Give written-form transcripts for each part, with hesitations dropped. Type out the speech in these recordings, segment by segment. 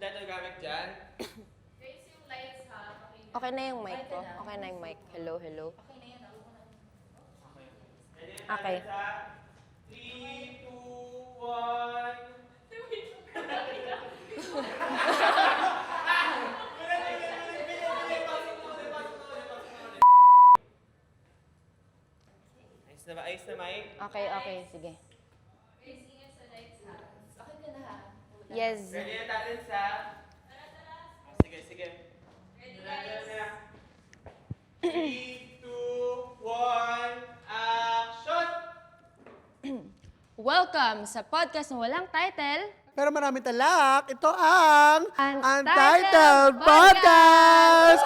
dahil gamit dyan. Guys, yung lights ha. Okay na yung mic ko. Okay na yung mic. Hello, hello. Okay na yan. Okay. 3, 2, 1. Ayos na ba? Ayos na, Mike? Okay, okay. Sige. Guys, ingat sa lights ha. Okay ka na ha. Yes. Ready na tayo sa... Sige, sige. Ready guys? 3, 2, 1, action! Welcome sa podcast na walang title. Pero maraming talak. Ito ang Untitled Untitled Podcast! Podcast!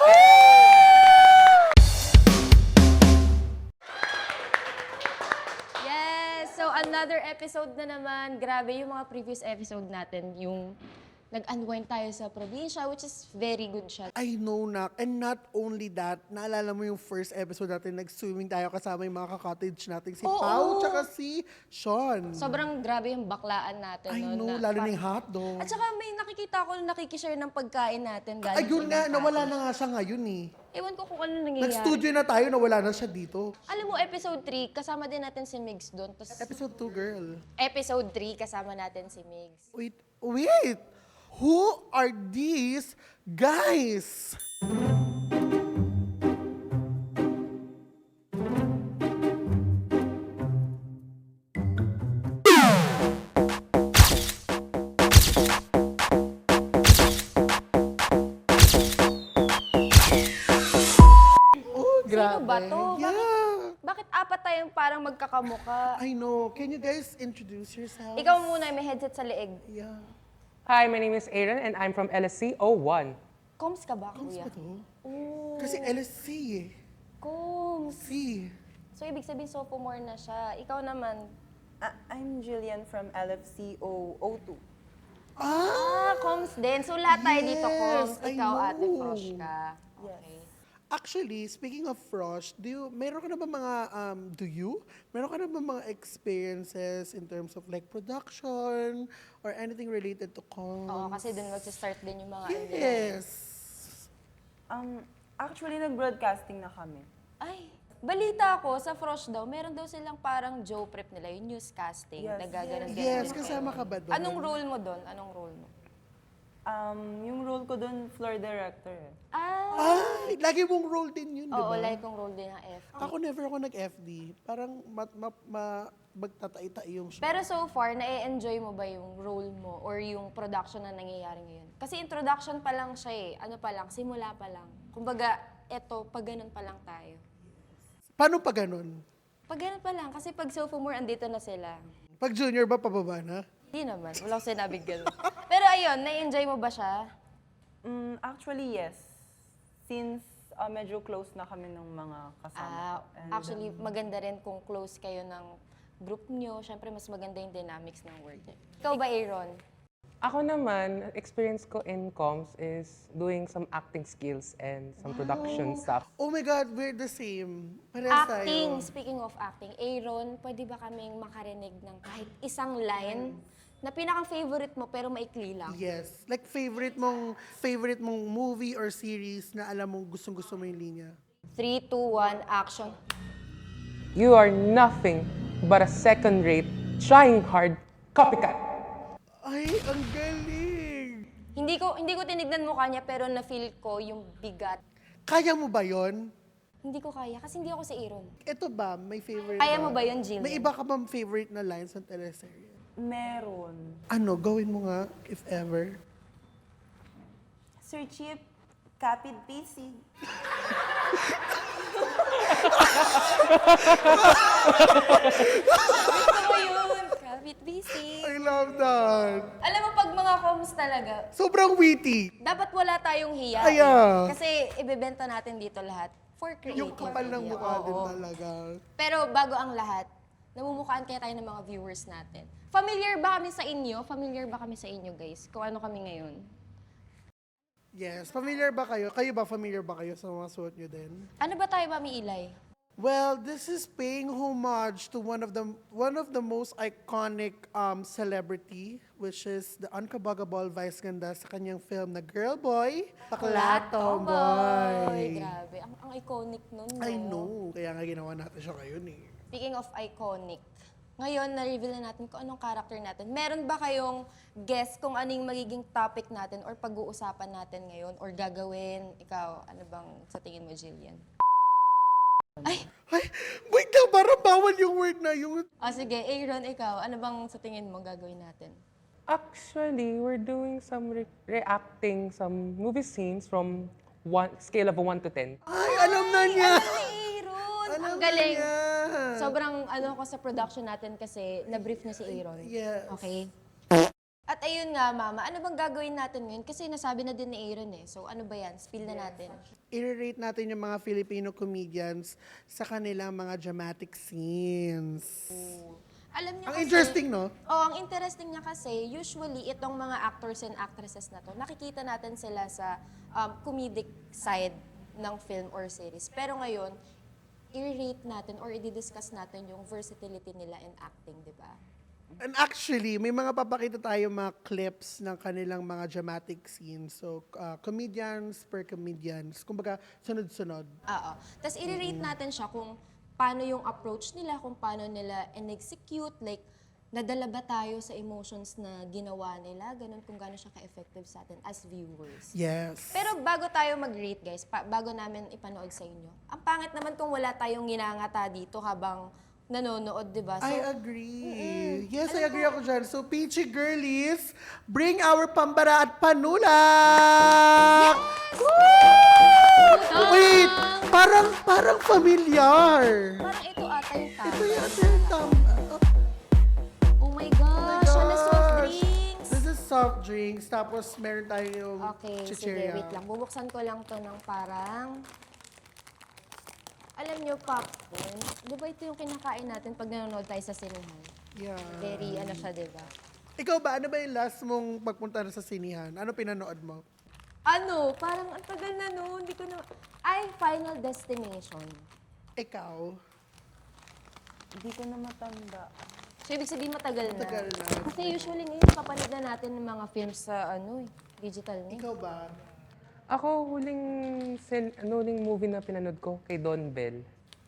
Yes! So, another episode na naman. Grabe yung mga previous episode natin. Yung nag-unwind tayo sa probinsya, which is very good siya. I know, Nak. And not only that, naalala mo yung first episode natin, nag-swimming tayo kasama yung mga ka-cottage natin, si Oo. Pao, tsaka si Sean. Sobrang grabe yung baklaan natin. I no, know, lalo na yung hotdog. At saka may nakikita ko na nakikishare ng pagkain natin. galing Ayun sa nga, ibang nawala cottage. na nga siya ngayon eh. Ewan ko kung ano nangyayari. Nag-studio na tayo, nawala na siya dito. Alam mo, episode 3, kasama din natin si Migs doon. Episode 2, girl. Episode 3, kasama natin si Migs. Wait! Who are these guys? Oh, grabe. ba to? Yeah. Bakit apat tayong parang magkakamuka? I know. Can you guys introduce yourselves? Ikaw muna, may headset sa leeg. Yeah. Hi, my name is Aaron and I'm from LSC 01. Coms ka ba, Comes kuya? ba to? Oo. Kasi LSC eh. Coms. C. So, ibig sabihin, sophomore na siya. Ikaw naman. I'm Jillian from LFC 02. Coms din. So, lahat tayo dito, Yes, Coms. I Ikaw, know. Ate Frosh ka. Okay. Actually, speaking of Frosh, meron ka na ba mga, meron ka na ba mga experiences in terms of like production or anything related to comms? Oo, kasi dun mag-start din yung mga... Yes. Actually, nag-broadcasting na kami. Ay, balita ko, sa Frosh daw, meron daw silang parang Joe Prep nila, yung newscasting. Yes. Nagaganon Yes, kasama ka ba doon? Anong role mo doon? Anong role mo? Yung role ko doon, floor director eh. Ay, lagi mong role din yun, di Oo, ba? like kong role din ng FT. Ako never ako nag-FD. Parang magtatai-tai yung show. Pero so far, na-enjoy mo ba yung role mo or yung production na nangyayari ngayon? Kasi introduction pa lang siya eh. Ano pa lang, simula pa lang. Kumbaga, eto, pag ganun pa lang tayo. Paano pa ganun? Pag ganun pa lang, kasi pag sophomore, andito na sila. Pag junior ba, pababa na? Hindi naman, wala akong sinabing ganun. Pero ayun, na-enjoy mo ba siya? Actually, yes. Since medyo close na kami ng mga kasama. And, Actually, maganda rin kung close kayo ng group nyo. Siyempre, mas maganda yung dynamics ng work. Ikaw ba, Aaron? Ako naman, experience ko in comms is doing some acting skills and some production stuff. Oh my God, we're the same. Parehas Acting, tayo. speaking of acting, Aaron, pwede ba kaming makarinig ng kahit isang line na pinaka-favorite mo pero maikli lang? Yes. Like favorite mong movie or series na alam mong gustong-gusto mo yung linya. 3, 2, 1, action. You are nothing but a second-rate, trying hard copycat. Ay, ang galing! Hindi ko tinignan mukha niya pero na-feel ko yung bigat. Kaya mo ba yon? Hindi ko kaya kasi hindi ako si Aaron. Ito ba, may favorite Kaya mo ba yun, Jillian? May iba ka bang favorite na lines ng teleserye? meron. Ano, gawin mo nga, if ever. Sir Chip, kapit busy. Gusto mo yun? Kapit busy. I love that. Alam mo, pag mga comms talaga, Sobrang witty. dapat wala tayong hiya. Ay, ah. Kasi ibebenta natin dito lahat for creative. Yung kapal ng idea. mukha din Oo. talaga. Pero bago ang lahat, namumukhaan kaya tayo ng mga viewers natin. Familiar ba kami sa inyo? Familiar ba kami sa inyo, guys? Kung ano kami ngayon? Yes. Familiar ba kayo? Kayo ba familiar ba kayo sa mga suot nyo din? Ano ba tayo, Mami Ilay? Well, this is paying homage to one of the most iconic celebrity, which is the unkabagable Vice Ganda sa kanyang film na Girl Boy, Bakla Tomboy. Grabe, ang iconic nun, no? I know, kaya nga ginawa natin siya ngayon eh. Speaking of iconic, ngayon, na-reveal na natin kung anong character natin. Meron ba kayong guess kung anong magiging topic natin or pag-uusapan natin ngayon or gagawin? Ikaw, ano bang sa tingin mo, Jillian? Ay! Ay, wait na, parang bawal yung word na yung... Sige, Aaron, ikaw, ano bang sa tingin mo gagawin natin? Actually, we're doing some reacting some movie scenes from scale of 1 to 10. Ay, alam na niya! Alam ni Aaron! Alam Ang na galing! niya. Sobrang ko sa production natin kasi na-brief niya si Aaron. Yes. Okay? At ayun nga, Mama, ano bang gagawin natin ngayon? Kasi nasabi na din ni Aaron eh. So ano ba yan? Spill na natin. I-rate natin yung mga Filipino comedians sa kanilang mga dramatic scenes. Alam niyo Ang kasi... interesting, no? Oh, ang interesting niya kasi, usually, itong mga actors and actresses na to, nakikita natin sila sa comedic side ng film or series. Pero ngayon, i-rate natin or i-discuss natin yung versatility nila in acting, di ba? And actually, may mga papakita tayo mga clips ng kanilang mga dramatic scenes. So, comedians per comedians. Kumbaga, sunod-sunod. Oo. Tapos i-rate natin siya kung paano yung approach nila, kung paano nila in-execute, like, nadala ba tayo sa emotions na ginawa nila, ganun kung gaano siya ka-effective sa atin as viewers. Yes. Pero bago tayo mag-rate, guys, bago namin ipanood sa inyo, ang pangit naman kung wala tayong ginangata dito habang nanonood, di ba? So, I agree. Yes, I agree ako dyan. So, Peachy Girlies, bring our pambara at panulak! Woo! Wait, parang familiar. parang ito ata yung tama. Ito yung Oh my gosh, ano soft drinks? This is soft drinks, tapos meron tayong Okay, sige, chichirya. wait lang. Bubuksan ko lang to ng parang... Alam nyo, popcorn, di ba ito yung kinakain natin pag nanonood tayo sa sinihan? Yeah. Very, ano siya, di ba? Ikaw ba, ano ba yung last mong pagpunta na sa sinihan? Ano pinanood mo? Ano, parang ang tagal na noon, hindi ko na... Ay, Final Destination. Ikaw? Hindi ko na matanda. So, ibig sabihin matagal na. Matagal na. Kasi usually ngayon, kapanood na natin ng mga films sa, digital na. Ikaw ba? Ako, huling movie na pinanood ko kay Don Bell.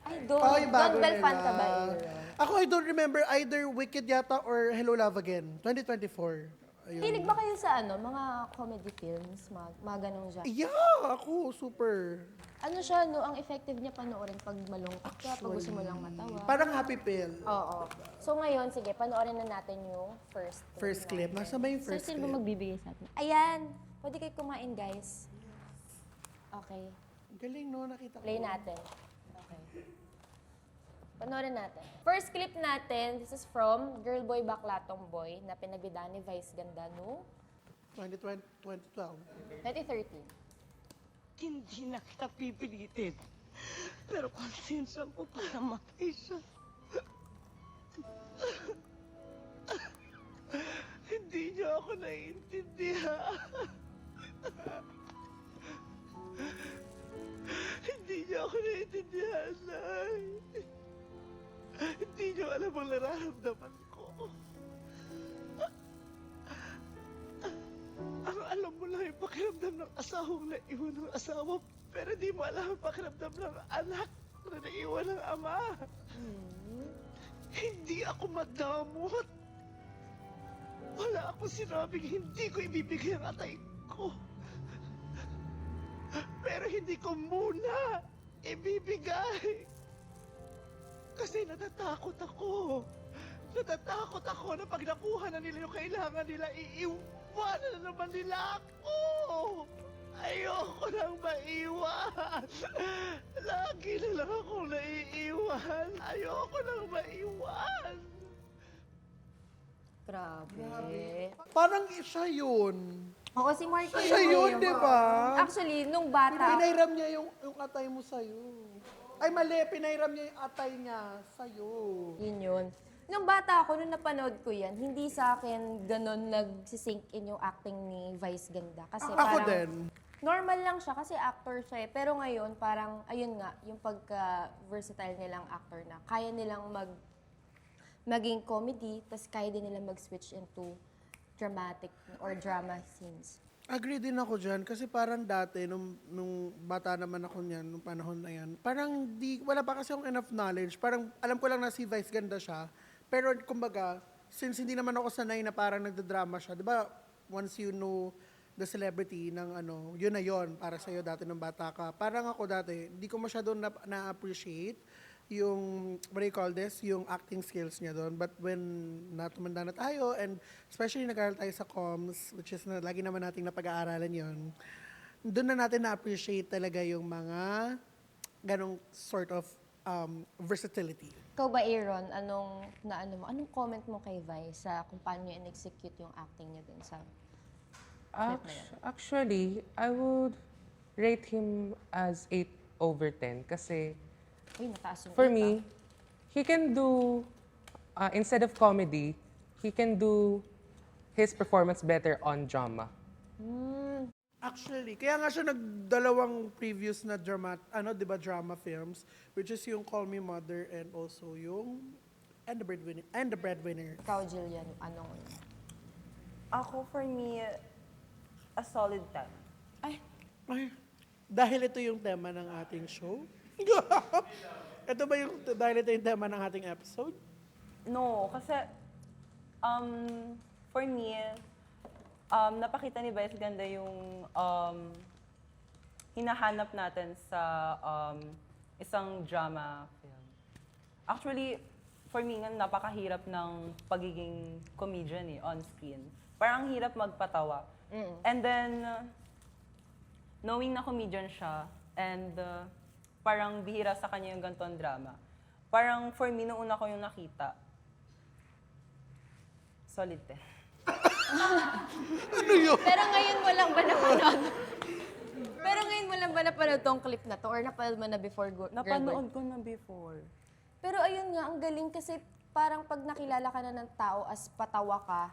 Ay, Don. Oh, yung bago Don Bell nila. fan ka ba, Aaron? Ako, I don't remember either Wicked yata or Hello Love Again, 2024. Ayun. Hilig ba kayo sa mga comedy films? Mga ganong genre? Yeah, ako, super. Ano siya, ang effective niya panoorin pag malungkot ka, pag gusto mo lang matawa. Parang happy pill. Oo. So ngayon, sige, panoorin na natin yung first Clip. Nasa ba yung first So, sino clip? ba magbibigay sa atin? Ayan! Pwede kayo kumain, guys. Okay. Galing, no? Nakita ko. Play natin. Okay. Panoorin natin. First clip natin, this is from Girl Boy Bakla Tomboy na pinagbidahan ni Vice Ganda no 2012. 2013. Hindi na kita pipilitin. Pero konsensya ko para matay siya. Hindi niya ako naiintindihan. Hindi niya ako naiintindihan, Nay. Hindi niyo alam ang nararamdaman ko. Ang alam mo lang yung pakiramdam ng asawang naiwan ng asawa, pero di mo alam ang pakiramdam ng anak na naiwan ng ama. Hindi ako madamot. Wala akong sinabing hindi ko ibibigay ang atay ko. Pero hindi ko muna ibibigay. Kasi natatakot ako. Natatakot ako na pag nakuha na nila yung kailangan nila, iiwanan na naman nila ako. Ayoko nang maiwan. Lagi na lang akong naiiwan. Ayoko nang maiwan. Grabe. Parang siya yun. Oo, si Marky. Siya yun, di ba? Actually, nung bata, Pinairam niya yung atay mo sa'yo. Ay, mali. Pinairam niya yung atay niya sa'yo. yun. Nung bata ako, nung napanood ko yan, hindi sa akin ganun nagsisink in yung acting ni Vice Ganda. Kasi Ako parang, din. Normal lang siya kasi actor siya eh. Pero ngayon, parang, ayun nga, yung pagka-versatile nilang actor na kaya nilang maging comedy, tapos kaya din nilang mag-switch into dramatic or drama scenes. Agree din ako dyan kasi parang dati, nung bata naman ako niyan, nung panahon na yan, parang wala pa kasi akong enough knowledge. Parang alam ko lang na si Vice ganda siya. Pero kumbaga, since hindi naman ako sanay na parang nagdadrama siya, di ba, once you know the celebrity ng ano, yun na yun para sa'yo dati ng bata ka. Parang ako dati, hindi ko masyado na-appreciate yung, what do you call this, yung acting skills niya doon. But when natumanda na tayo, and especially nag-aaral tayo sa comms, which is na, lagi naman nating napag-aaralan yun, doon na natin na-appreciate talaga yung mga ganong sort of versatility. Ikaw ba, Aaron, anong comment mo kay Vice sa kung paano niya in-execute yung acting niya dun sa Actually, I would rate him as 8/10 kasi uy, mataas yung for 8, me, he can do, instead of comedy, he can do his performance better on drama. Actually, kaya nga siya nagdalawang previous na di ba, drama films, which is yung Call Me Mother and also yung And the Breadwinner. Ikaw, Jillian, anong... Ako, for me, a solid 10. Ay, dahil ito yung tema ng ating show? Ito ba dahil ito yung tema ng ating episode? No, kasi for me, napakita ni Vice ganda yung hinahanap natin sa isang drama film. Actually, for me nga, napakahirap ng pagiging comedian on screen. Parang ang hirap magpatawa. And then, knowing na comedian siya, and parang bihira sa kanya yung ganitong drama. Parang for me, nung una ko yung nakita, solid 10. Ano yun? Pero ngayon mo lang ba napanood? Pero ngayon mo lang ba napanood tong clip na to? Or napanood mo na before Napanood ko na before. Pero ayun nga, ang galing kasi parang pag nakilala ka na ng tao as patawa ka,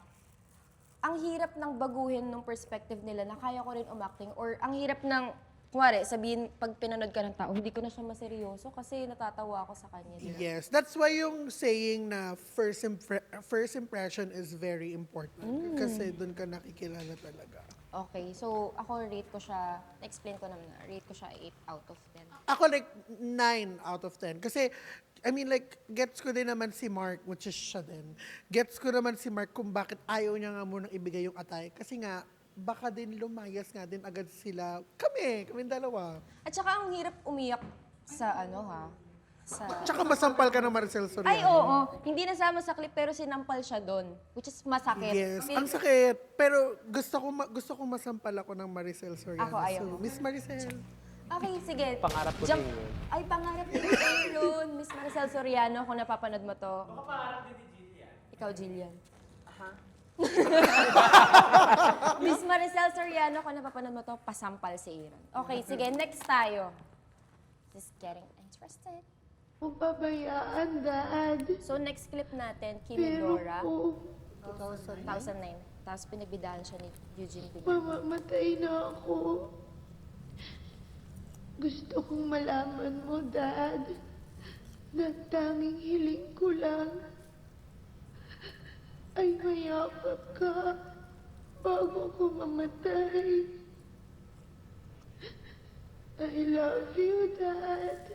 ang hirap ng baguhin ng perspective nila na kaya ko rin umacting. Or ang hirap ng, kuwari, sabihin pag pinanood ka ng tao, hindi ko na siya maseryoso kasi natatawa ako sa kanya. Diba? Yes, that's why yung saying na first impression is very important. Kasi doon ka nakikilala talaga. Okay, so ako rate ko siya, explain ko naman na, rate ko siya 8 out of 10. Ako like 9 out of 10. Kasi, I mean like, gets ko din naman si Mark, which is siya din. Gets ko naman si Mark kung bakit ayaw niya nga munang ibigay yung atay. Kasi nga, baka din lumayas nga din agad sila. Kami dalawa. At saka ang hirap umiyak sa sa... Tsaka masampal ka ng Maricel Soriano. Ay, oo. Hindi nasama sa clip pero sinampal siya doon. Which is masakit. Yes, Feel- ang sakit. Pero gusto ko masampal ako ng Maricel Soriano. Ako, ayaw So, mo. Miss Maricel. Okay, sige. Pangarap ko din yun. Ay, pangarap din yun. Miss Maricel Soriano, kung napapanood mo to. Baka pangarap din ni Jillian. Ikaw, Jillian. Miss Maricel Soriano, kung napapanood mo to, pasampal si Aaron. Okay, sige, next tayo. Just getting interested. Pabayaan, Dad. So, next clip natin, Kimi Pero Dora, po, 2009. Tapos pinagbidahan siya ni Eugene Billy. mamamatay na ako. Gusto kong malaman mo, Dad, na tanging hiling ko lang ay mayakap ka bago ko mamatay. I love you, Dad.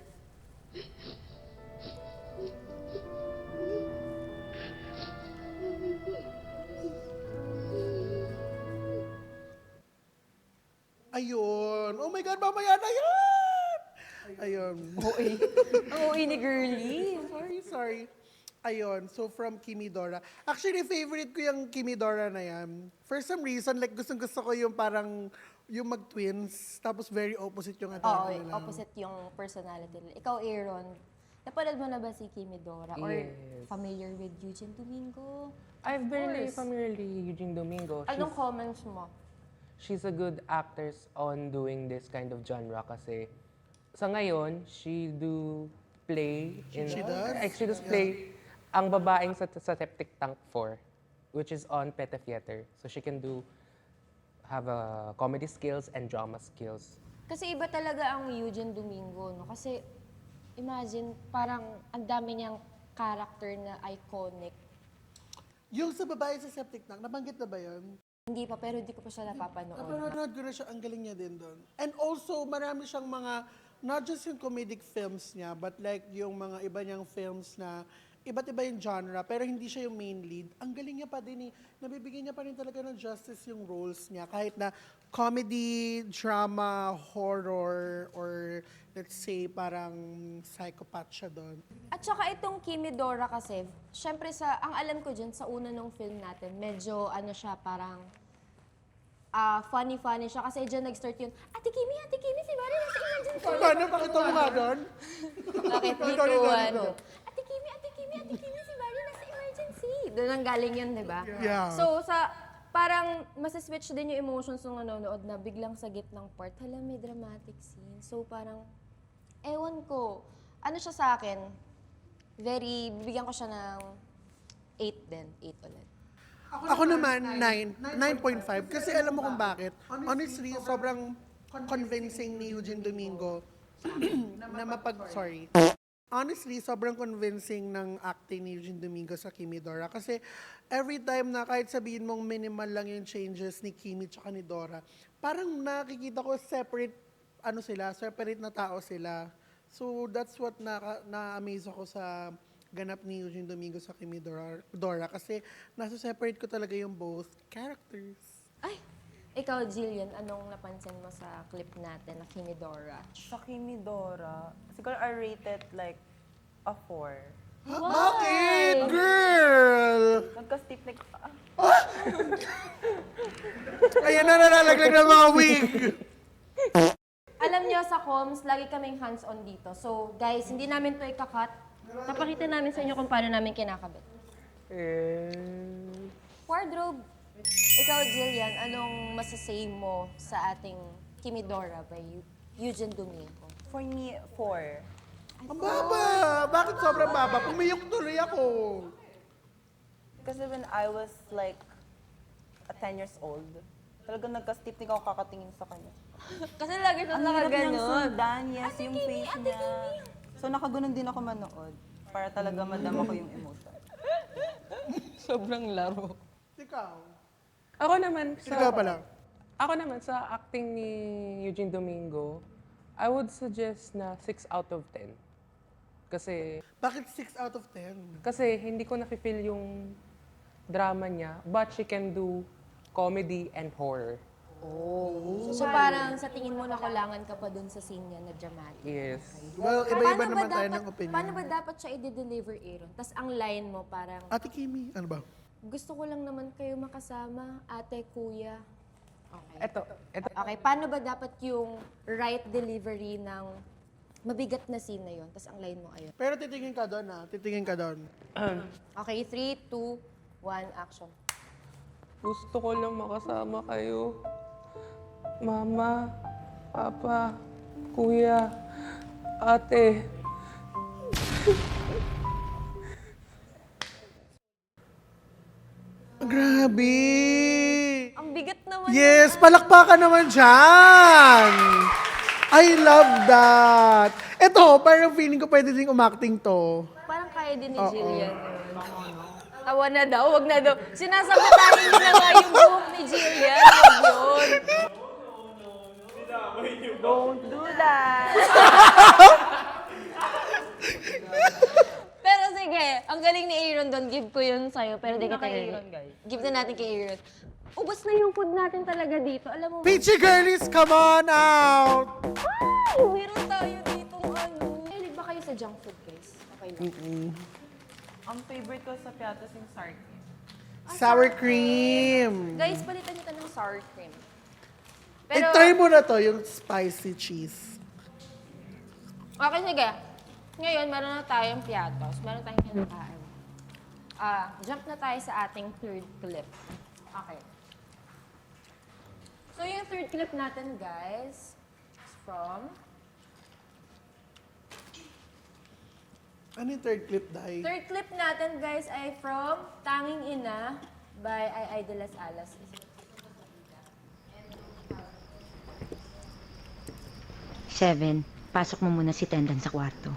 Ayun. Oh my God, mamaya na yan! Ayun. Ang uwi ni Girlie. Sorry. Ayun, so from Kimi Dora. Actually, favorite ko yung Kimi Dora na yan. For some reason, like gustong-gusto ko yung parang, yung mag-twins, tapos very opposite yung Oo, atake nila. opposite yung personality nila. Ikaw, Aaron, napanood mo na ba si Kimi Dora? Or Yes. familiar with Eugene Domingo? I've barely course. familiarly Eugene Domingo. Anong comments mo? She's a good actress on doing this kind of genre kasi sa ngayon, she do play in... She does? She does play ang babaeng sa Septic Tank 4, which is on Peta Theater. So she can do have comedy skills and drama skills. Kasi iba talaga ang Eugene Domingo, no? Kasi imagine, parang ang dami niyang character na iconic. Yung sa babae sa septic tank, nabanggit na ba yun? Hindi pa, pero hindi ko pa siya napapanood. Napanood ko na siya, ang galing niya din doon. And also, marami siyang mga, not just yung comedic films niya, but like yung mga iba niyang films na iba't iba yung genre, pero hindi siya yung main lead. Ang galing niya pa din nabibigyan niya pa rin talaga ng justice yung roles niya. Kahit na comedy, drama, horror, or let's say parang psychopath siya doon. At saka itong Kimi Dora kasi, syempre ang alam ko dyan, sa una nung film natin, medyo ano siya, parang funny siya. Kasi dyan nag-start yun, Ate Kimi, si Mari, nasa emergency. Paano? Pakita mo nga doon. Okay, 3, 2, Sorry, 1, go. Ate Kimi, si Mari, nasa emergency. Doon ang galing yun, di ba? Yeah. So, parang masaswitch din yung emotions ng nanonood na biglang sa gitnang part, hala, may dramatic scene. So, parang, ewan ko, ano siya sa akin, bibigyan ko siya ng 8 din, 8 ulit. Ako naman, 9.5. Kasi alam mo kung bakit. Honestly, sobrang convincing ni Eugene Domingo Honestly, sobrang convincing ng acting ni Eugene Domingo sa Kimi Dora. Kasi every time na kahit sabihin mong minimal lang yung changes ni Kimi tsaka ni Dora, parang nakikita ko separate na tao sila. So that's what na-amaze ako sa ganap ni Eugene Domingo sa Kimi Dora kasi nasa-separate ko talaga yung both characters. Ay, ikaw, Jillian, anong napansin mo sa clip natin na Kimi Dora? Sa Kimi Dora, siguro I rated like a 4. Bakit, girl? Nagka-stiff like, Ayan na, nalalaglag ng mga wig. Alam niyo sa comms, lagi kaming hands-on dito. So, guys, hindi namin to ikakat. Napakita namin sa inyo kung paano namin kinakabit. Wardrobe. Ikaw, Jillian, anong masasay mo sa ating Kimi Dora by Eugene Domingo? for me, 4. Ang baba! Bakit sobrang baba? Pumiyok tuloy ako. Kasi when I was like 10 years old, talagang nagka-stiff ako kakatingin sa kanya. Kasi lagi siya Ang hirap niyang nakaganon. sundan, yes, yung face niya. So nakaganon din ako manood para talaga madama ko yung emotion. Sobrang laro. Ikaw. Ako naman Ikaw pala. sa acting ni Eugene Domingo, I would suggest na 6 out of 10. Kasi Bakit 6 out of 10? hindi ko na-feel yung drama niya, but she can do comedy and horror. So parang sa tingin mo nakulangan ka pa dun sa scene niya na dramatic. Yes. Well, iba-iba naman tayo ng opinion. Paano ba dapat siya i-deliver, Aaron? Tapos ang line mo parang, Ate Kimi, ano ba? gusto ko lang naman kayo makasama, ate, kuya. Okay. Ito. Okay, paano ba dapat yung right delivery ng mabigat na scene na yun? Tapos ang line mo ayun. Pero titingin ka doon titingin ka doon. Okay, 3, 2, 1, action. Gusto ko lang makasama kayo. Mama, Papa, Kuya, Ate. Grabe! Ang bigat naman. Yes, palakpakan naman dyan! I love that! Ito, parang feeling ko pwede din umacting to. Parang kaya din ni Jillian. Tawa na daw, wag na daw. Sinasabotahin niyo na nga yung buhok ni Jillian. Wag yun. Don't do that! Pero sige, ang galing ni Aaron doon. Give ko yun sa'yo. Pero di Give na kita kay galing. Aaron, guys. Give na natin kay Aaron. Ubus na yung food natin talaga dito. Alam mo ba? Peachy girlies, come on out! Ay, meron tayo dito ano. Mahilig ba kayo sa junk food, guys? Okay lang. Ang favorite ko sa Piatos yung sour cream. Sour cream! Guys, palitan nito ng sour cream. I-try mo na to, yung spicy cheese. Okay, sige. Ngayon, meron na tayong piatos. Meron tayong kinakain. Jump na tayo sa ating third clip. Okay. So, yung third clip natin, guys, is from... Ano yung third clip, Dai? Third clip natin, guys, ay from Tanging Ina by Ay de las Alas. 7, pasok mo muna si Tendan sa kwarto.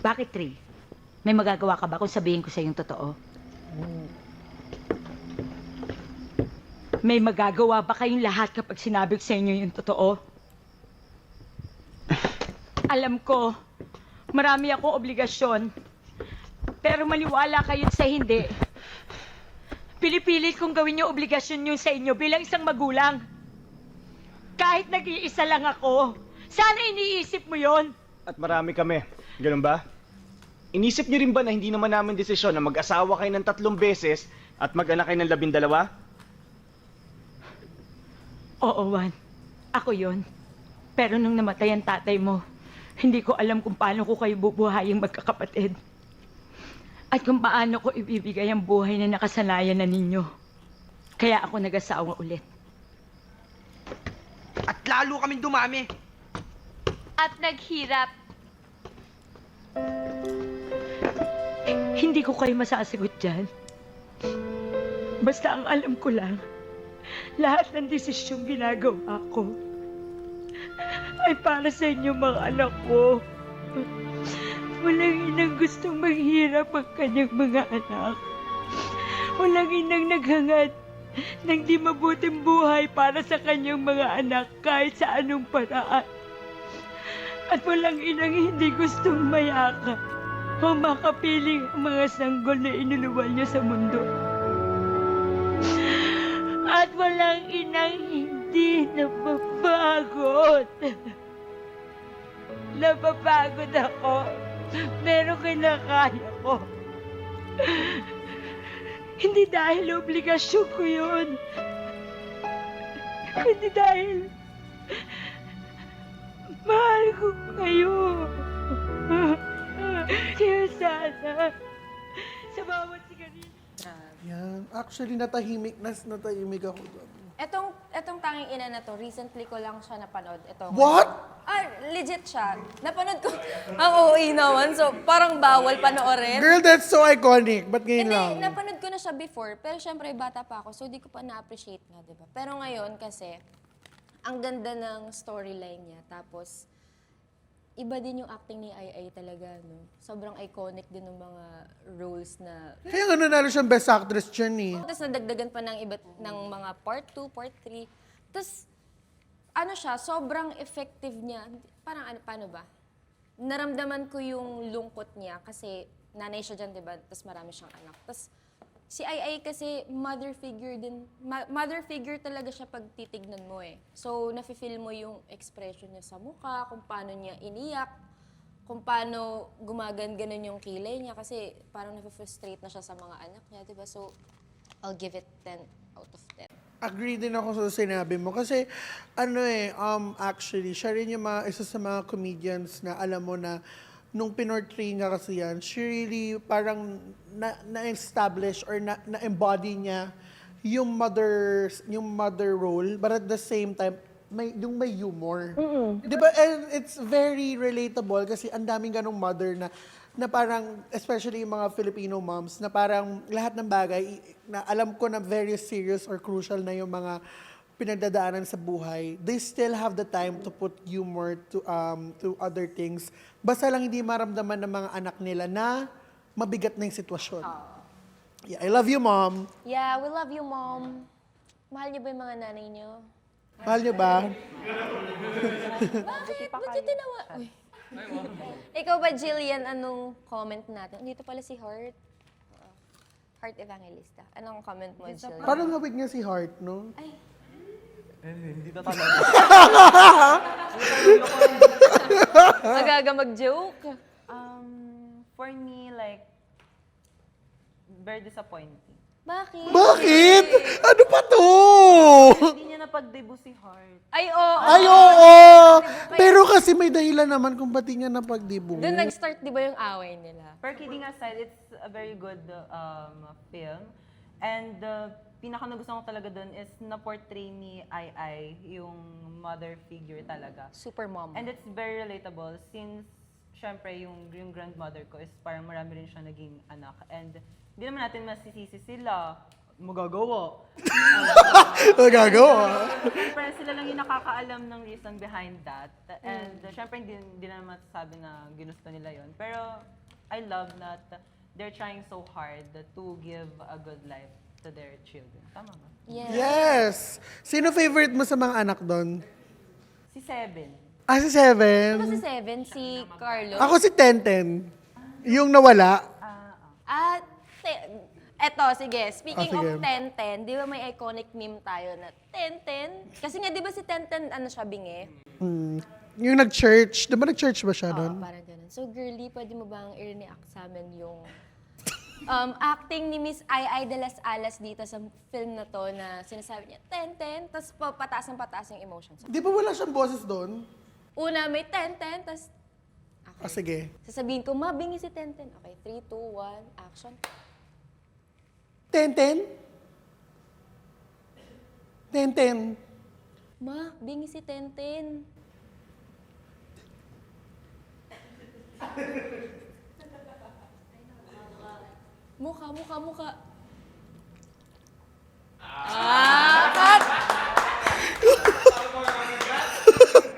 Bakit 3? May magagawa ka ba kung sabihin ko sa yung totoo? May magagawa ba kayong lahat kapag sinabi ko sa inyo yung totoo? Alam ko, marami akong obligasyon. Pero maniwala kayo sa hindi. Pinipilit kong gawin yung obligasyon nyo sa inyo bilang isang magulang. Kahit nag-iisa lang ako, sana iniisip mo yon. At marami kami. Ganun ba? Inisip niyo rin ba na hindi naman namin desisyon na mag-asawa kayo ng 3 beses at mag-anak kayo ng 12? Oo, Juan. Ako yon. Pero nung namatay ang tatay mo, hindi ko alam kung paano ko kayo bubuhaying magkakapatid. At kung paano ko ibibigay ang buhay na nakasanayan na ninyo. Kaya ako nag-asawa ulit. At lalo kaming dumami. At naghirap. Hindi ko kayo masasagot dyan. Basta ang alam ko lang, lahat ng desisyong ginagawa ko ay para sa inyo mga anak ko. Walang inang gustong maghirap ang kanyang mga anak. Walang inang naghangad ng di mabuting buhay para sa kanyang mga anak kahit sa anong paraan. At walang inang hindi gustong mayakap o makapiling ang mga sanggol na inuluwal niya sa mundo. At walang inang hindi napapagod. Napapagod ako. Pero kinakaya ko. Hindi dahil obligasyon ko yun. Kundi dahil mahal ko kayo. Kaya sana, sa bawat sigarilyo. Yan. Actually, natahimik ako doon. Etong tanging ina na to, recently ko lang siya napanood. What? Legit siya. Napanood ko. Ang OA naman. So, parang bawal panoorin. Girl, that's so iconic. Ba't ngayon lang? Hindi, napanood ko na siya before. Pero syempre, bata pa ako. So, di ko pa na-appreciate na, di ba? Pero ngayon, kasi, ang ganda ng storyline niya. Tapos, iba din yung acting ni Ai talaga, no? Sobrang iconic din ng mga roles na... Kaya nga nanalo siyang Best Actress dyan eh. Tapos nadagdagan pa ng mga part 2, part 3. Tapos, ano siya, sobrang effective niya. Parang ano, paano ba? Naramdaman ko yung lungkot niya kasi nanay siya dyan, di ba? Tapos marami siyang anak. Tapos, si Ai kasi mother figure din. Mother figure talaga siya pag titignan mo eh. So, nafe-feel mo yung expression niya sa mukha, kung paano niya iniyak, kung paano gumagan-ganon yung kilay niya kasi parang nafe-frustrate na siya sa mga anak niya, di ba? So, I'll give it 10 out of 10. Agree din ako sa sinabi mo. Kasi, actually, siya rin yung isa sa mga comedians na alam mo na nung pinortray niya kasi yan, she really parang na-establish or na-embody niya yung mother role, but at the same time, may humor. Di ba? And it's very relatable kasi ang daming ganong mother na parang, especially yung mga Filipino moms, na parang lahat ng bagay, na alam ko na very serious or crucial na yung mga pinagdadaanan sa buhay, they still have the time to put humor to other things. Basta lang hindi maramdaman ng mga anak nila na mabigat na yung sitwasyon. Yeah, I love you, Mom. Yeah, we love you, Mom. Mahal niyo ba yung mga nanay niyo? Mahal niyo ba? Bakit? Ba't yung tinawa? Uy. Ikaw ba, Jillian, anong comment natin? Dito pala si Heart. Heart Evangelista. Anong comment mo, Jillian? Parang hawig niya si Heart, no? Ay, Hindi na talaga. magaga mag-joke. For me, like, very disappointing. Bakit? Bakit? Ano pa to? Hindi niya napag-debut si Heart. Ay, oo. Ay, oo! Pero kasi may dahilan naman kung ba't niya napag-debut. Doon nag-start, di ba, yung away nila? Pero kidding aside, it's a very good film. And pinaka nagustuhan ko talaga doon is na-portray ni Ai yung mother figure talaga. Super mom. And it's very relatable since, syempre, yung grandmother ko is parang marami rin siya naging anak. And hindi naman natin masisisi sila. magagawa. Nagagawa. Siyempre, sila lang yung nakakaalam ng reason behind that. And syempre, hindi na naman masasabi na ginusto nila yon. Pero I love that they're trying so hard to give a good life to their children. Tama ba? Yes! Sino favorite mo sa mga anak doon? Si Seven. Ah, si Seven. Ano si Seven? Si Carlo? Ako si Tenten. Yung nawala. At, eto, sige. Speaking sige. of Tenten, di ba may iconic meme tayo na Tenten? Kasi nga, di ba si Tenten, ano siya, bingi? Yung nag-church. Di ba nag-church ba siya Oo, doon? parang ganun. So, girly, pwede mo bang i-react sa amin yung acting ni Miss Ai de las Alas dito sa film na to na sinasabi niya, Tenten, tapos pataas ng pataas yung emotions. Di ba wala siyang boses doon? Una, may Tenten, tapos Ah, sige. sasabihin ko, mabingi si Tenten. Okay, 3, 2, 1, action. Tenten? Tenten. Ma, bingi si Tenten. Mukha. Cut!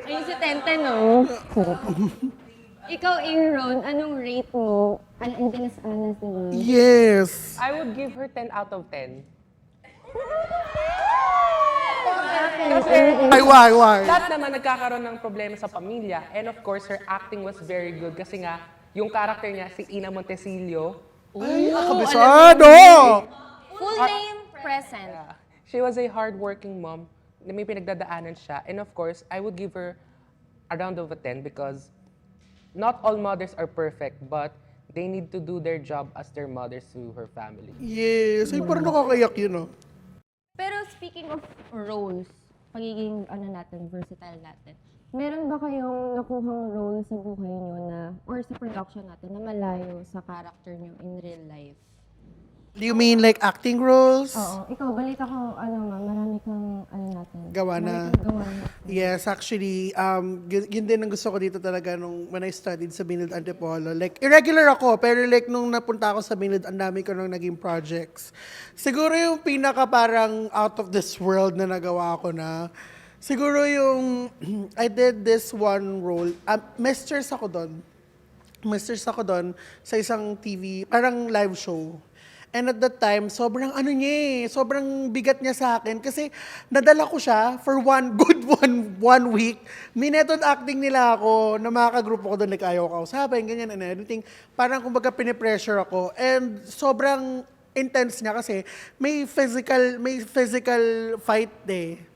Ayun si Tenten, no? Ikaw, Aaron, anong rate mo? Ang alas-alas, di ba? Yes. I would give her 10 out of 10. Ay, why? Lahat naman nagkakaroon ng problema sa pamilya. And of course, her acting was very good kasi nga, yung character niya, si Ina Montecillo, Ay, nakabisado! Full name, present. she was a hardworking mom na may pinagdadaanan siya. And of course, I would give her a round of a 10 because not all mothers are perfect, but they need to do their job as their mothers to her family. Yes. Ay, parang nakakayak yun, oh. Pero speaking of roles, pagiging versatile natin, meron ba kayong nakuhang role sa buhay nyo na, or sa production natin, na malayo sa character nyo in real life? Do you mean like acting roles? Oo. Ikaw, balita ko, marami kang, Gawa na. marami kang gawa na. Yes, actually, yun din ang gusto ko dito talaga nung when I studied sa Binilid Antipolo. Like, irregular ako, pero like nung napunta ako sa Binilid, ang dami ko nung naging projects. Siguro yung pinaka parang out of this world na nagawa ko na, siguro yung, I did this one role, mistress ako doon. Mistress ako doon sa isang TV, parang live show. And at that time, sobrang sobrang bigat niya sa akin kasi nadala ko siya for one week. Minethod acting nila ako na mga kagrupo ko doon, like ayaw ko kausapin, ganyan and everything. Parang kumbaga pinipressure ako. And sobrang intense niya kasi may physical fight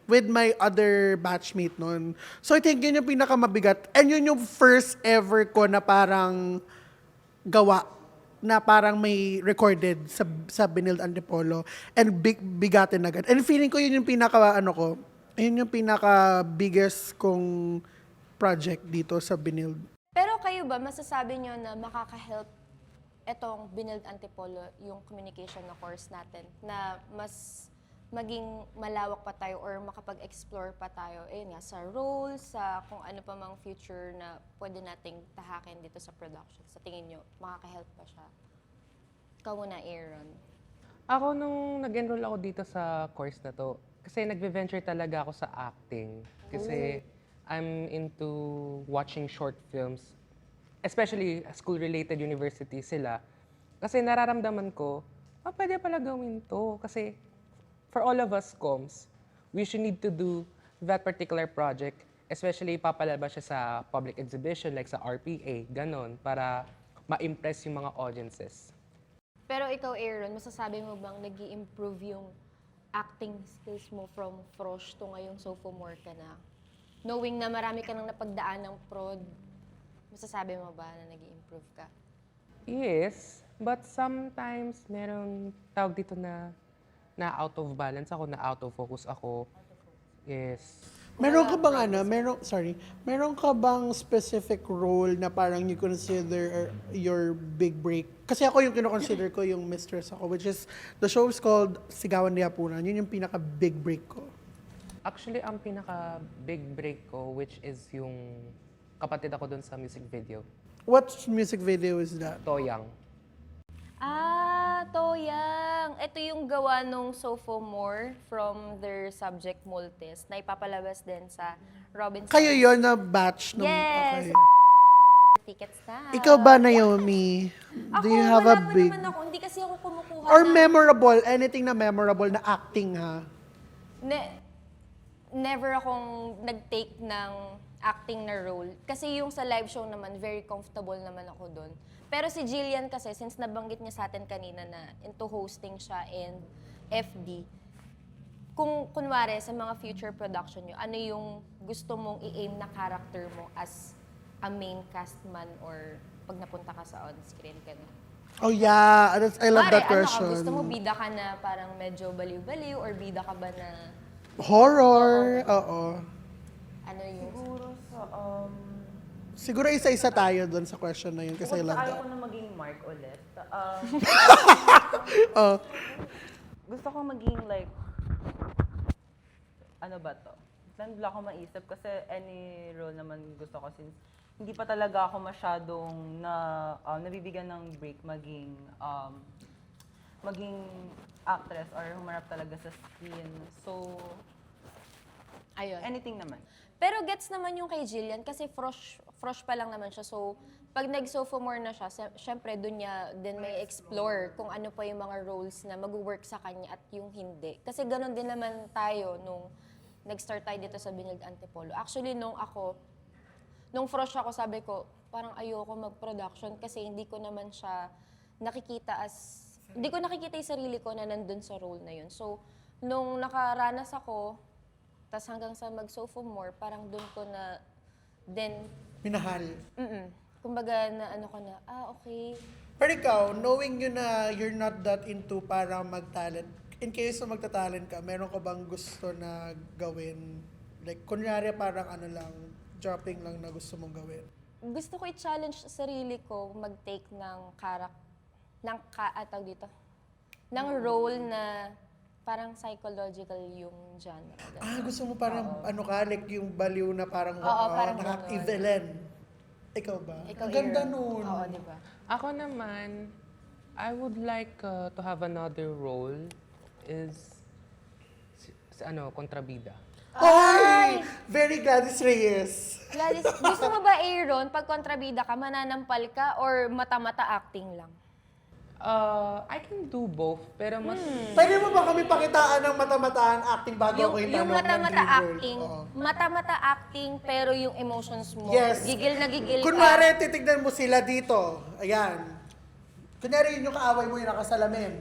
with my other batchmate noon. So I think yun yung pinakamabigat. And yun yung first ever ko na parang gawa na parang may recorded sa Binilid Antipolo and bigatin agad. And feeling ko yun yung yun yung pinaka-biggest kong project dito sa Binilid. Pero kayo ba, masasabi nyo na makaka-help etong Binilid Antipolo, yung communication na course natin, na mas maging malawak pa tayo or makapag-explore pa tayo, nga, sa roles, sa kung ano pa mang future na pwede nating tahakin dito sa production. Sa tingin nyo, makaka-help pa siya? Ikaw muna, Aaron. Ako, nung nag-enroll ako dito sa course na to, kasi nag-venture talaga ako sa acting. Kasi I'm into watching short films, especially school-related university sila. Kasi nararamdaman ko, pwede pala gawin to. Kasi for all of us comms, we should need to do that particular project, especially papalabas siya sa public exhibition like sa RPA, ganon, para ma-impress yung mga audiences. Pero ikaw, Aaron, masasabi mo bang nag-i-improve yung acting skills mo from Frosh to ngayong sophomore ka na? Knowing na marami ka nang napagdaan ng prod, masasabi mo ba na nag-i-improve ka? Yes, but sometimes meron tawag dito na out of balance ako, na out of focus ako. Yes. Meron ka bang meron ka bang specific role na parang you consider your big break? Kasi ako yung kino-consider ko yung mistress ako, which is, the show is called Sigawan ni Hapunan. Yun yung pinaka-big break ko. Actually, ang pinaka-big break ko, which is yung kapatid ako dun sa music video, What music video is that? Toyang. Toyang! ito yung gawa nung sophomore from their subject Multis na ipapalabas din sa Robinson. Kayo yon na batch nung... Yes! Okay. Tickets na. Ikaw ba, Naomi? Do you have a wala big... pa naman ako. Hindi kasi ako kumukuha Or ng- memorable, anything na memorable na acting, ha? Never akong nag-take ng acting na role. Kasi yung sa live show naman, very comfortable naman ako doon. Pero si Jillian kasi, since nabanggit niya sa atin kanina na into hosting siya and FD, kung kunwari sa mga future production nyo, ano yung gusto mong i-aim na character mo as a main cast man or pag napunta ka sa on-screen ka na? Oh yeah, I love that Kunwari, question. Ano ka, gusto mo bida ka na parang medyo baliw-baliw or bida ka ba na Horror, oo. ano yung... Siguro sa, Siguro isa-isa tayo doon sa question na yun kasi I bukod love sa ayaw that. ko na maging Mark ulit. Oh. Gusto ko maging like, ano ba to? Wala ako maisip kasi any role naman gusto ko since hindi pa talaga ako masyadong nabibigyan ng break maging actress or humarap talaga sa screen. So, Ayun. anything naman. Pero gets naman yung kay Jillian kasi frosh pa lang naman siya. So, pag nag-sophomore na siya, syempre doon niya din may explore kung ano pa yung mga roles na mag-work sa kanya at yung hindi. Kasi ganun din naman tayo nung nag-start tayo dito sa Binyag Antipolo. Actually, nung frosh ako, sabi ko, parang ayoko mag-production kasi hindi ko naman siya hindi ko nakikita yung sarili ko na nandun sa role na yun. So, nung nakaranas ako, tas hanggang sa mag-sophomore, parang doon ko na din, Minahal. kumbaga na ano ko na, okay. Pero ikaw, knowing you na you're not that into para mag-talent, in case na magta-talent ka, meron ka bang gusto na gawin? Like, kunyari parang ano lang, dropping lang na gusto mong gawin. Gusto ko i-challenge sa sarili ko mag-take ng ng role na parang psychological yung genre. Gusto mo parang ano ka, like yung baliw na parang parang nakaka-villain. Ikaw ba? Ikaw, Ang ganda Aaron. nun. Oo, di ba? Ako naman, I would like to have another role is kontrabida. Ay! Very Gladys Reyes. Gladys, gusto mo ba, Aaron, pag kontrabida ka, mananampal ka or mata-mata acting lang? I can do both, pero mas... Pwede mo ba kami pakitaan ng mata-mataan acting bago ako Yung itanong ng mata-mata dream role? acting, Oo. mata-mata acting, pero yung emotions mo, Yes. gigil na gigil ka. Kunwari, titignan mo sila dito. Ayan. Kunyari, yun yung kaaway mo, yung nakasalamin.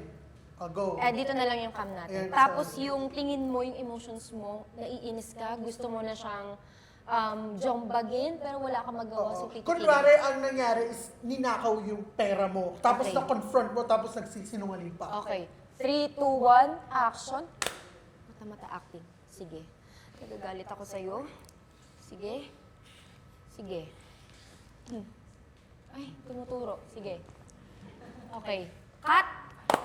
Go. Dito na lang yung cam natin. Ayan, Tapos yung tingin mo, yung emotions mo, naiinis ka, gusto mo na siyang jombagin, pero wala kang magawa. So, tititigil. Kunwari, ang nangyari is ninakaw yung pera mo. Tapos Okay. na-confront mo, tapos nagsisinungaling pa. Okay. 3, 2, 1, action. Mata-mata acting. Sige. Nagagalit ako sa'yo. Sige. Sige. Ay, tumuturo. Sige. Okay. Cut!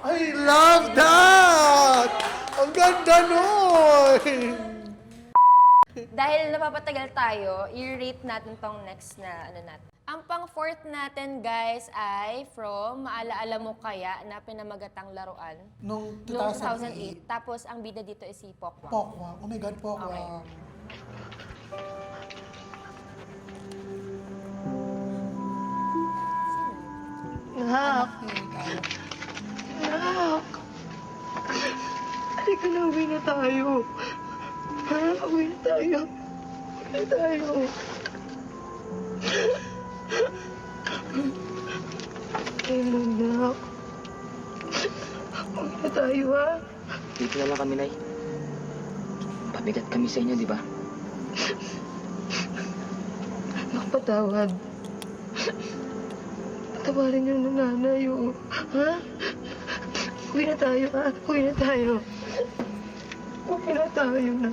I love that! Ang ganda nun! Dahil napapatagal tayo, i-rate natin tong next na natin. Ang pang-fourth natin, guys, ay from Maalaala Mo Kaya na pinamagatang laruan. Noong Noong 2008. 2008. Tapos, ang bida dito is si Pokwang. Pokwang. Oh my God, Pokwang. Nak. Nak. Halika na, uwi na tayo. Uwi na tayo. Uwi na tayo. Ayun, nak. Uwi na tayo, ha? Dito na lang kami, Nay. Pabigat kami sa inyo, di ba? Nakapatawad. Patawarin niyo ng nanay, oh. Ha? Uwi na tayo, ha? Uwi na tayo. Uwi na tayo na.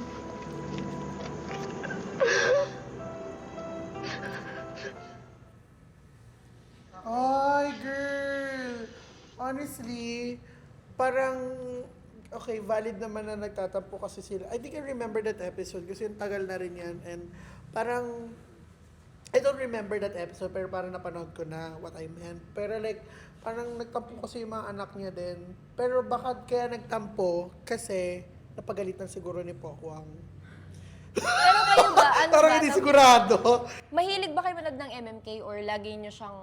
Ay, girl! Honestly, parang, okay, valid naman na nagtatampo kasi sila. I think I remember that episode kasi yung tagal na rin yan. And parang, I don't remember that episode, pero parang napanood ko na what I meant. Pero like, parang nagtampo kasi yung mga anak niya din. Pero baka kaya nagtampo kasi napagalitan siguro ni Pokwang. Pero kayo ba, ano Parang ba? hindi sigurado. Mahilig ba kayo manood ng MMK or lagi nyo siyang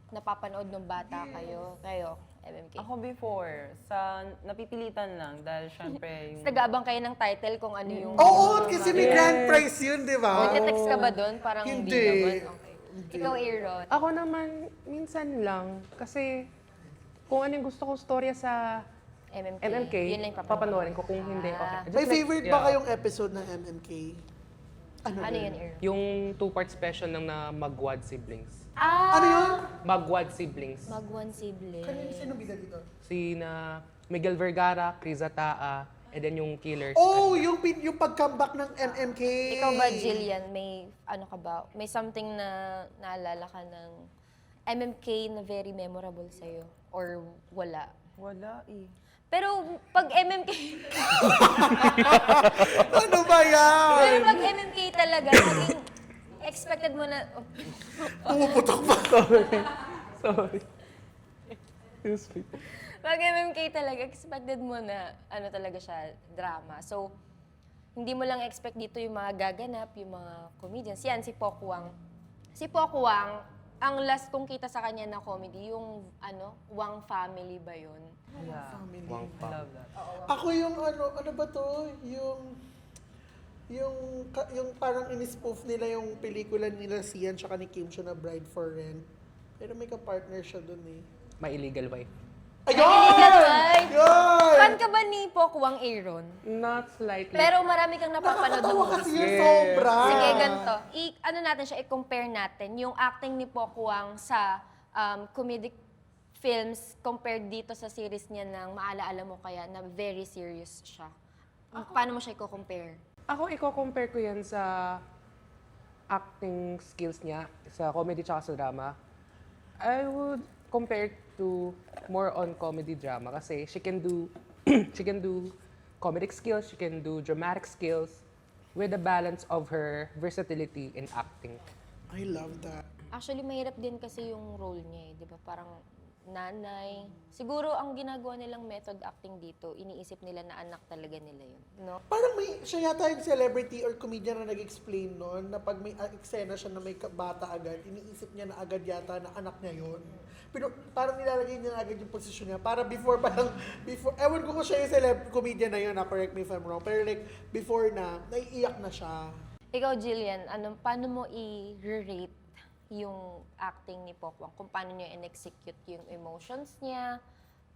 napapanood ng bata kayo? Kayo, MMK? Ako before, sa napipilitan lang dahil syempre yung... Nag-aabang kayo ng title kung ano yung... Oo, kasi may grand prize yun, di ba? Nagte-text ka ba doon? Parang hindi Hindi. naman. Okay. Ikaw, Aaron. Ako naman, minsan lang. Kasi kung ano yung gusto kong storya sa MMK, Yun lang yung papanoorin ko. Kung hindi, okay. Just May like- favorite yeah. ba kayong episode ng MMK? Ano yun, Aaron? Yung two-part special ng na Magwad Siblings. Ano yun? Magwad Siblings. Mag-one sibling. Sino bida dito? Si na Miguel Vergara, Criza Taa, and then yung Killers. Oh, yung pag-comeback ng MMK. Ikaw ba, Jillian, may ano ka ba? May something na naalala ka ng MMK na very memorable sa'yo? Or wala? Wala eh. Pero pag MMK, Ano ba yan? pero pag MMK talaga, naging expected mo na, Pumuputok pa. Sorry. Excuse me. pag MMK talaga, expected mo na ano talaga siya, drama. So, hindi mo lang expect dito yung mga gaganap, yung mga comedians. Yan, si Pokwang. Si Pokwang, ang last kong kita sa kanya na comedy, yung Wang Family ba yun? Yeah. Wang I pa. love that. Ako yung ano ba to? Yung parang in-spoof nila yung pelikula nila Sian tsaka ni Kim Cho na Bride for Rent. Pero may ka-partner siya dun eh. My Illegal Wife. Ayun! Illegal Wife! Yun! Fan ka ba ni Pokwang, Aaron? Not slightly. Pero marami kang napapanood ng Nakakatawa movies. kasi yun sobra. Sige, ganito. Ano natin siya, i-compare natin yung acting ni Pokwang sa comedic films compared dito sa series niya ng Maalaala Mo Kaya na very serious siya. Paano mo siya i-compare? Ako, i-compare ko yan sa acting skills niya, sa comedy tsaka sa drama. I would compare to more on comedy drama kasi she can do comedic skills, she can do dramatic skills with the balance of her versatility in acting. I love that. Actually, mahirap din kasi yung role niya eh, di ba? Parang nanay. Siguro ang ginagawa nilang method acting dito, iniisip nila na anak talaga nila yun. No? Parang siya yata yung celebrity or comedian na nag-explain nun na pag may eksena siya na may bata agad, iniisip niya na agad yata na anak niya yun. Pero parang nilalagay niya na agad yung posisyon niya. Para before, ewan ko kung siya yung comedian na yun, correct me if I'm wrong. Pero like, before na, naiiyak na siya. Ikaw, Jillian, paano mo i-rate yung acting ni Pokwang? Kung paano niya in-execute yung emotions niya?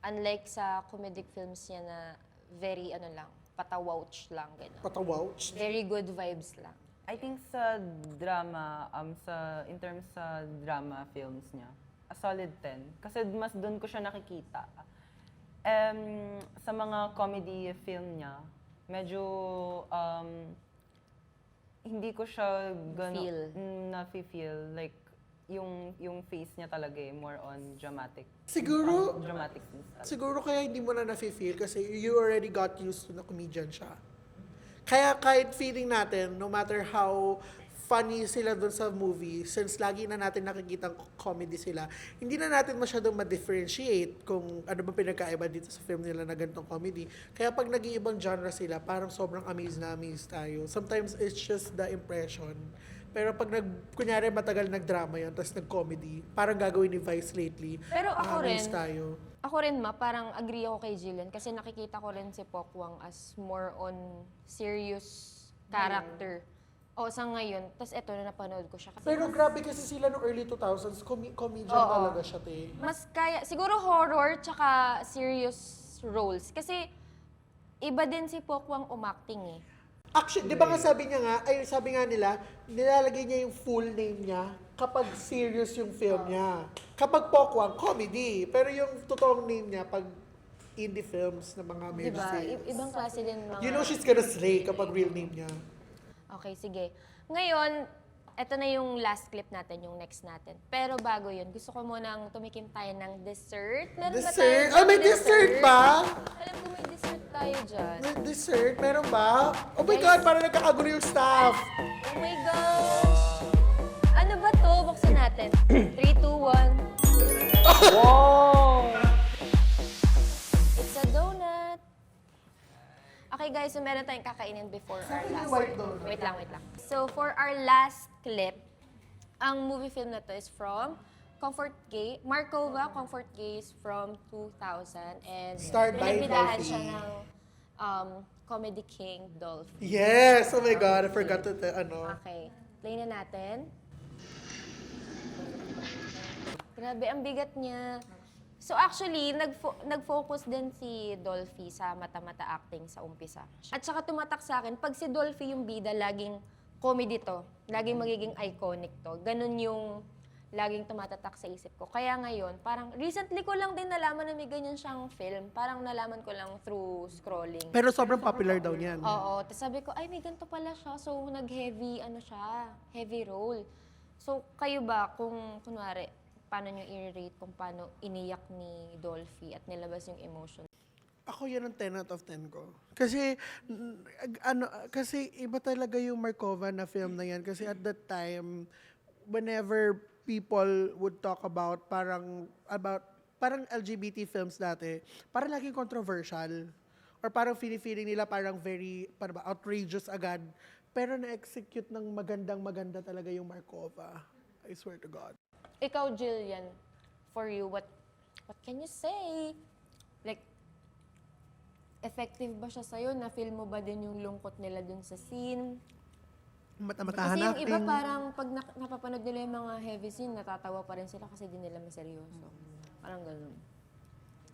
Unlike sa comedic films niya na very, patawouch lang, gano'n. Patawouch. Very good vibes lang. I think sa drama, in terms sa drama films niya, a solid 10. Kasi mas doon ko siya nakikita. Sa mga comedy film niya, medyo hindi ko siya na-feel. Like, yung face niya talaga more on dramatic. Siguro, Dramatic scenes talaga. siguro kaya hindi mo na nafe-feel kasi you already got used to na comedian siya. Kaya kahit feeling natin, no matter how funny sila dun sa movie, since lagi na natin nakikita comedy sila, hindi na natin masyadong ma-differentiate kung ano ba pinagkaiba dito sa film nila na ganitong comedy. Kaya pag nag-iibang genre sila, parang sobrang amazed tayo. Sometimes it's just the impression. Pero pag kunyari matagal nag-drama yan, tapos nag-comedy, parang gagawin ni Vice lately. Pero ako amazed rin, tayo. Ako rin parang agree ako kay Jillian kasi nakikita ko rin si Pokwang as more on serious character. O sa ngayon, tas eto na napanood ko siya. Kasi Pero grabe kasi sila no early 2000s, comedian Oo. talaga siya, te. mas kaya, siguro horror tsaka serious roles. Kasi iba din si Pokwang umacting eh. Actually, di ba nga sabi nga nila, nilalagay niya yung full name niya kapag serious yung film niya. Kapag Pokwang, comedy. Pero yung totoong name niya, pag indie films na mga medyo Diba? serious. Ibang klase din mga... You know she's gonna slay kapag real name niya. Okay, sige. Ngayon, eto na yung last clip natin, yung next natin. Pero bago yun, gusto ko munang tumikim tayo ng dessert. Meron ba tayo Dessert? ng May dessert ba? Alam ko may dessert tayo dyan. May dessert? Meron ba? Oh my Guys. God, parang nagkakagulo yung staff. Oh my gosh! Ano ba to? natin. 3, 2, 1. Wow! It's a donut. Okay guys, so meron tayong kakainin before our last. Wait lang. So for our last clip, ang movie film na to is from Comfort Gay. Markova, Comfort Gay is from 2000. And Starred by pinagbidahan Dolphy. siya ng Comedy King, Dolphy. Yes! Oh my God, I forgot to Okay, play na natin. Grabe, ang bigat niya. So actually, nag-focus din si Dolphy sa mata-mata acting sa umpisa. At saka tumatak sa akin, pag si Dolphy yung bida, laging comedy to. Laging magiging iconic to. Ganun yung laging tumatatak sa isip ko. Kaya ngayon, parang recently ko lang din nalaman na may ganyan siyang film. Parang nalaman ko lang through scrolling. Pero sobrang popular daw niyan. Oo. Tapos sabi ko, ay, may ganito pala siya. So, nag-heavy, heavy role. So, kayo ba, kung kunwari, paano nyo i-rate kung paano iniyak ni Dolphy at nilabas yung emotion? Ako yan ang 10 out of 10 ko. Kasi, kasi iba talaga yung Markova na film na yan. Kasi at that time, whenever people would talk about parang LGBT films dati, parang laging controversial. Or parang feeling nila parang very outrageous agad. Pero na-execute ng maganda talaga yung Markova. I swear to God. Ikaw, Jillian, for you, what can you say? Like, effective ba siya sa'yo? Na-feel mo ba din yung lungkot nila dun sa scene? Mata-matahan Kasi yung iba acting. parang pag napapanood nila yung mga heavy scene, natatawa pa rin sila kasi di nila maseryoso. Parang ganun.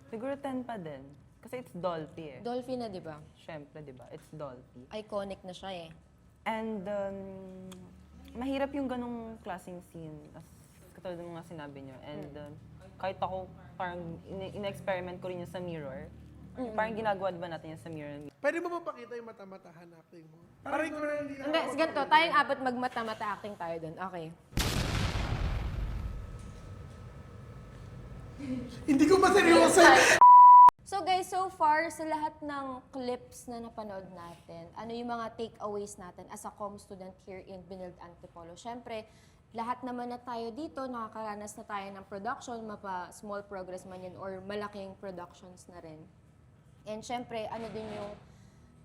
Siguro 10 pa din. Kasi it's Dolphy eh. Dolphy na, di ba? Siyempre, di ba? It's Dolphy. Iconic na siya eh. And mahirap yung ganong klaseng scene. As katulad ng mga sinabi nyo. And kahit ako, parang ina-experiment ko rin yun sa mirror. Parang ginagawa ba natin yan sa mirror? Pwede mo mapakita yung mata-matahan acting mo? Parang ko na hindi na Hindi, ganito. Tayong apat magmata-mata acting tayo dun. Okay. Hindi ko pa seryoso. So guys, so far sa lahat ng clips na napanood natin, ano yung mga takeaways natin as a comm student here in Benilde Antipolo? Syempre, lahat naman na tayo dito, nakakaranas na tayo ng production, mapa small progress man yun or malaking productions na rin. And syempre, ano din yung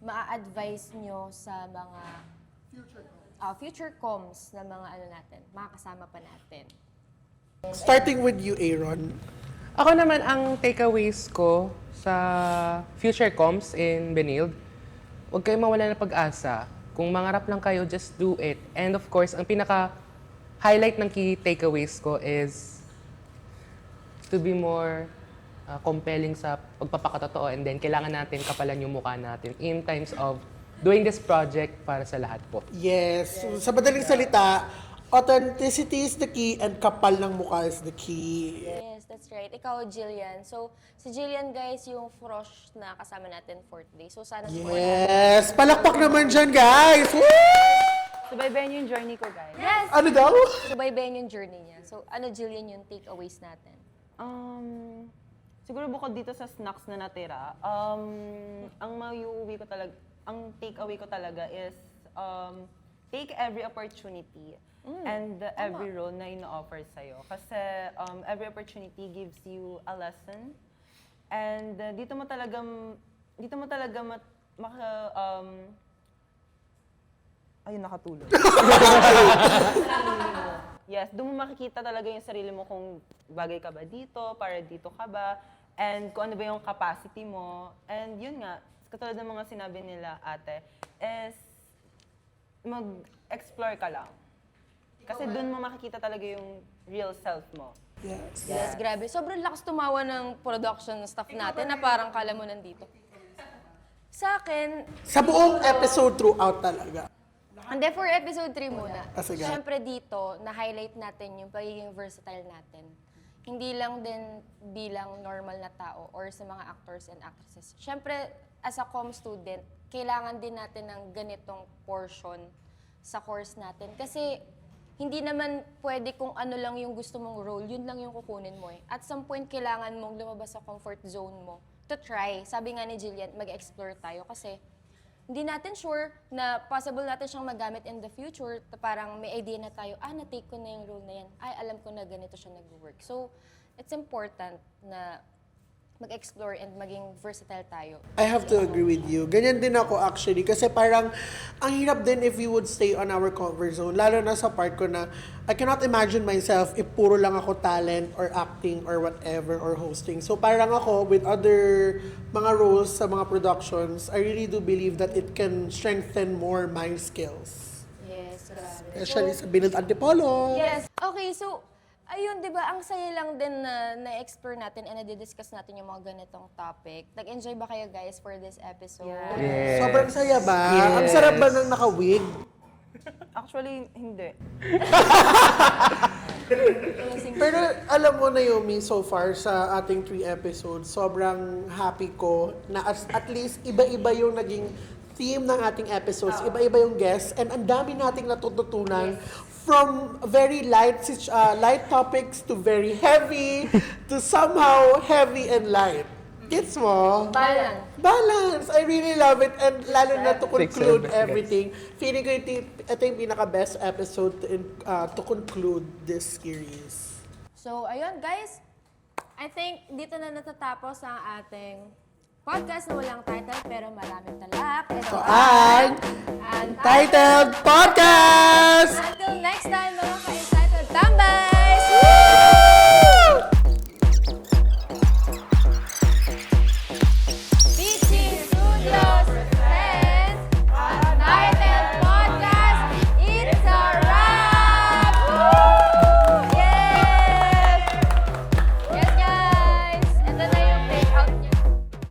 maa-advise nyo sa mga future comms na mga ano natin, mga kasama pa natin. Starting with you, Aaron. Ako naman, ang takeaways ko sa future comms in Benilde, huwag kayong mawala ng pag-asa. Kung mangarap lang kayo, just do it. And of course, ang pinaka-highlight ng key takeaways ko is to be more compelling sa pagpapakatotoo, and then kailangan natin kapalan yung mukha natin in times of doing this project para sa lahat po. Yes. Sa madaling salita, authenticity is the key and kapal ng mukha is the key. Yes, that's right. Ikaw, Jillian. So, si Jillian, guys, yung Frosh na kasama natin for today. So, sana Yes! Palakpak naman dyan, guys! Woo! Subaybayan yung journey ko, guys. Yes! Ano daw? Subaybayan yung journey niya. So, ano, Jillian, yung takeaways natin? Siguro bukod dito sa snacks na natira, ang take-away ko talaga is take every opportunity and every role na ino-offer sa'yo. Kasi every opportunity gives you a lesson. And dito mo talaga ayun, nakatulog. Yes, doon mo makikita talaga yung sarili mo kung bagay ka ba dito, para dito ka ba, and kung ano ba yung capacity mo. And yun nga, katulad ng mga sinabi nila ate, is mag-explore ka lang. Kasi doon mo makikita talaga yung real self mo. Yes. Yes, grabe. Sobrang lakas tumawa ng production staff natin na parang kala mo nandito. Sa akin, Sa buong episode throughout talaga. hindi, for episode 3 muna. Sige. Siyempre dito, na-highlight natin yung pagiging versatile natin. Hindi lang din bilang normal na tao or sa mga actors and actresses. Siyempre, as a comm student, kailangan din natin ng ganitong portion sa course natin. Kasi hindi naman pwede kung ano lang yung gusto mong role, yun lang yung kukunin mo eh. At some point, kailangan mong lumabas sa comfort zone mo to try. Sabi nga ni Jillian, mag-explore tayo kasi hindi natin sure na possible natin siyang magamit in the future. Parang may idea na tayo, na-take ko na yung role na yan. Ay, alam ko na ganito siya nag-work. So, it's important na mag-explore and maging versatile tayo. I have to agree with you. Ganyan din ako actually. Kasi parang, ang hirap din if we would stay on our comfort zone. Lalo na sa part ko na, I cannot imagine myself if puro lang ako talent or acting or whatever or hosting. So parang ako, with other mga roles sa mga productions, I really do believe that it can strengthen more my skills. Yes, grabe. Especially sa Binod Antipolo. Yes. Okay, so, ayun, di ba, ang saya lang din na na-explore natin and na-discuss natin yung mga ganitong topic. Nag-enjoy ba kayo, guys, for this episode? Yes. Sobrang saya ba? Ang sarap ba ng naka-wig? Actually, hindi. Pero alam mo, Naomi, so far sa ating 3 episodes, sobrang happy ko na at least iba-iba yung naging theme ng ating episodes, iba-iba yung guests, and ang dami nating natututunan from very light topics to very heavy to somehow heavy and light. Gets mo? Balance! I really love it. And lalo na to conclude everything. Feeling ko ito yung pinaka-best episode to conclude this series. So, ayun, guys. I think dito na natatapos ang ating podcast na walang title pero maraming talak. Ito ang Untitled Podcast!